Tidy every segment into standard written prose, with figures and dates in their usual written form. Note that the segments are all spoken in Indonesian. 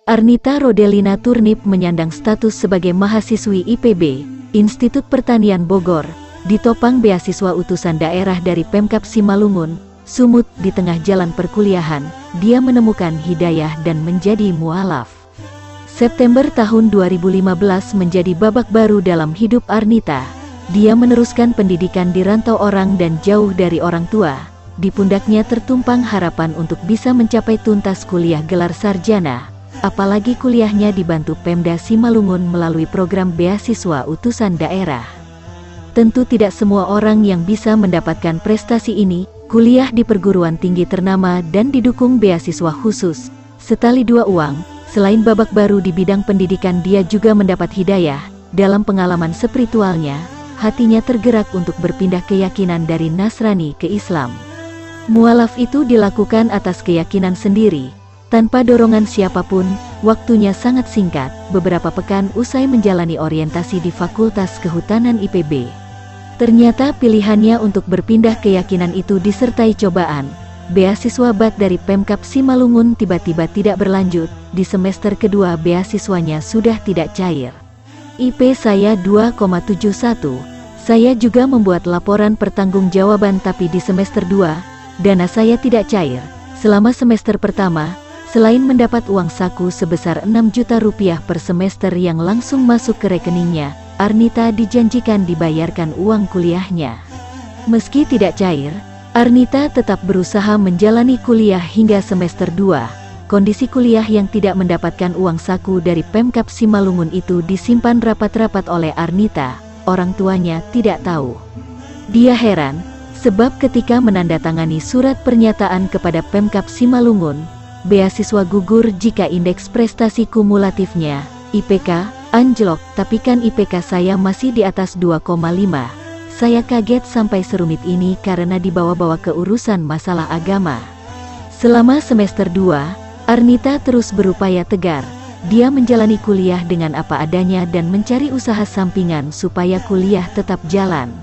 Arnita Rodelina Turnip menyandang status sebagai mahasiswi IPB, Institut Pertanian Bogor, ditopang beasiswa utusan daerah dari Pemkab Simalungun, Sumut. Di tengah jalan perkuliahan, dia menemukan hidayah dan menjadi mualaf. September tahun 2015 menjadi babak baru dalam hidup Arnita. Dia meneruskan pendidikan di rantau orang dan jauh dari orang tua. Di pundaknya tertumpang harapan untuk bisa mencapai tuntas kuliah gelar sarjana. Apalagi kuliahnya dibantu Pemda Simalungun melalui program beasiswa utusan daerah. Tentu tidak semua orang yang bisa mendapatkan prestasi ini, kuliah di perguruan tinggi ternama dan didukung beasiswa khusus. Setali dua uang, selain babak baru di bidang pendidikan, dia juga mendapat hidayah. Dalam pengalaman spiritualnya, hatinya tergerak untuk berpindah keyakinan dari Nasrani ke Islam. Mualaf itu dilakukan atas keyakinan sendiri, tanpa dorongan siapapun. Waktunya sangat singkat, beberapa pekan usai menjalani orientasi di Fakultas Kehutanan IPB. Ternyata pilihannya untuk berpindah keyakinan itu disertai cobaan. Beasiswa BAT dari Pemkab Simalungun tiba-tiba tidak berlanjut. Di semester kedua beasiswanya sudah tidak cair. IP saya 2,71. Saya juga membuat laporan pertanggungjawaban, tapi di semester 2, dana saya tidak cair. Selama semester pertama, selain mendapat uang saku sebesar 6 juta rupiah per semester yang langsung masuk ke rekeningnya, Arnita dijanjikan dibayarkan uang kuliahnya. Meski tidak cair, Arnita tetap berusaha menjalani kuliah hingga semester 2. Kondisi kuliah yang tidak mendapatkan uang saku dari Pemkab Simalungun itu disimpan rapat-rapat oleh Arnita. Orang tuanya tidak tahu. Dia heran, sebab ketika menandatangani surat pernyataan kepada Pemkab Simalungun, beasiswa gugur jika indeks prestasi kumulatifnya, IPK, anjlok. Tapi kan IPK saya masih di atas 2,5. Saya kaget sampai serumit ini karena dibawa-bawa ke urusan masalah agama. Selama semester 2, Arnita terus berupaya tegar. Dia menjalani kuliah dengan apa adanya dan mencari usaha sampingan supaya kuliah tetap jalan.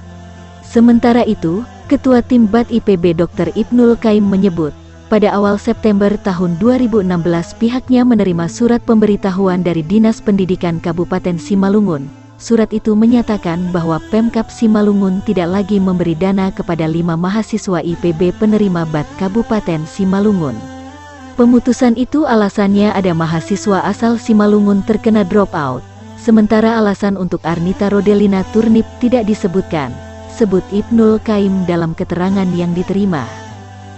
Sementara itu, Ketua Tim BAT IPB Dr. Ibnul Qayyim menyebut, pada awal September tahun 2016 pihaknya menerima surat pemberitahuan dari Dinas Pendidikan Kabupaten Simalungun. Surat itu menyatakan bahwa Pemkab Simalungun tidak lagi memberi dana kepada 5 mahasiswa IPB penerima BAT Kabupaten Simalungun. Pemutusan itu alasannya ada mahasiswa asal Simalungun terkena dropout. Sementara alasan untuk Arnita Rodelina Turnip tidak disebutkan, sebut Ibnul Qayyim dalam keterangan yang diterima.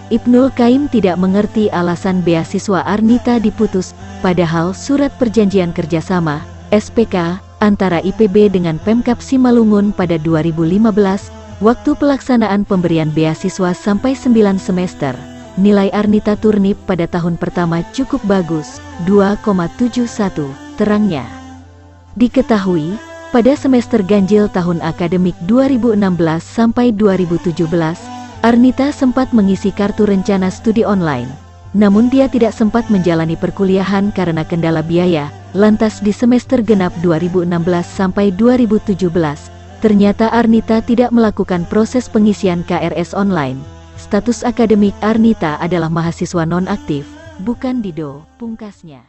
Ibnul Qayyim tidak mengerti alasan beasiswa Arnita diputus, padahal surat perjanjian kerjasama, SPK, antara IPB dengan Pemkab Simalungun pada 2015, waktu pelaksanaan pemberian beasiswa sampai 9 semester. Nilai Arnita Turnip pada tahun pertama cukup bagus, 2,71, terangnya. Diketahui, pada semester ganjil tahun akademik 2016 sampai 2017, Arnita sempat mengisi kartu rencana studi online. Namun dia tidak sempat menjalani perkuliahan karena kendala biaya. Lantas di semester genap 2016 sampai 2017, ternyata Arnita tidak melakukan proses pengisian KRS online. Status akademik Arnita adalah mahasiswa nonaktif, bukan Dido, pungkasnya.